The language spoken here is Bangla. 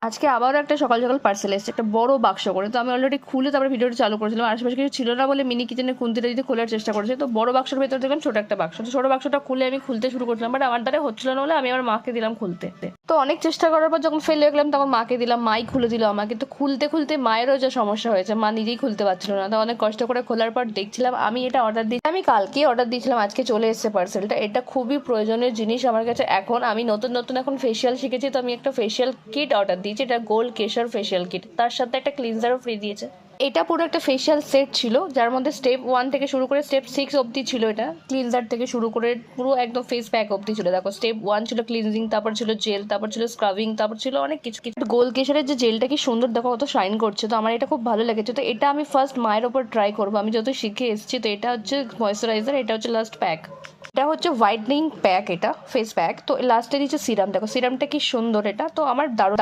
আজকে আবারও একটা সকাল সকাল পার্সেল এসেছে, একটা বড় বাক্স করে। তো আমি অলরেডি খুলে তারপরে ভিডিওটা চালু করেছিলাম, আশেপাশে কিছু ছিল না বলে মিনি কিচেনের খুন্তিটা যদি খোলার চেষ্টা করেছে। তো বড় বাক্সের ভেতর দেখলাম ছোট একটা বাক্স। তো ছোট বাক্সটা খুলে আমি খুলতে শুরু করছিলাম, বাট আমার দ্বারা হচ্ছিল না বলে আমি আমার মাকে দিলাম খুলতে। তো অনেক চেষ্টা করার পর যখন ফেল হয়ে গেলাম তখন মাকে দিলাম, মাই খুলে দিল আমাকে। তো খুলতে খুলতে মায়েরও যা সমস্যা হয়েছে, মা নিজেই খুলতে পারছিল না। তো অনেক কষ্ট করে খোলার পর দেখছিলাম আমি এটা অর্ডার দিই, আমি কালকে অর্ডার দিয়েছিলাম, আজকে চলে এসেছে পার্সেলটা। এটা খুবই প্রয়োজনীয় জিনিস আমার কাছে। এখন আমি নতুন নতুন এখন ফেসিয়াল শিখেছি, তো আমি একটা ফেসিয়াল কিট অর্ডার দিয়েছি। এটা গোল্ড কেশর ফেসিয়াল কিট, তার সাথে একটা ক্লিনজারও ফ্রি দিয়েছে। এটা পুরো একটা ফেসিয়াল সেট ছিল, যার মধ্যে স্টেপ 1 থেকে শুরু করে স্টেপ 6 অবধি ছিল। এটা ক্লিনজার থেকে শুরু করে পুরো একদম ফেস প্যাক অবধি ছিল। দেখো, স্টেপ 1 ছিল ক্লিনজিং, তারপর ছিল জেল, তারপর ছিল স্ক্রাবিং, তারপর ছিল অনেক কিছু কিছু। গোল্ড কেশরের যে জেলটা কি সুন্দর, দেখো কত শাইন করছে। তো আমার এটা খুব ভালো লেগেছে। তো এটা আমি ফার্স্ট মায়ের ওপর ট্রাই করবো, আমি যত শিখে এসেছি। তো এটা হচ্ছে ময়েশ্চারাইজার, এটা হচ্ছে লাস্ট প্যাক, এটা হচ্ছে হোয়াইটনিং প্যাক, এটা ফেস প্যাক। তো লাস্টে দিচ্ছে সিরাম, দেখো সিরামটা কি সুন্দর এটা। তো আমার দারুণ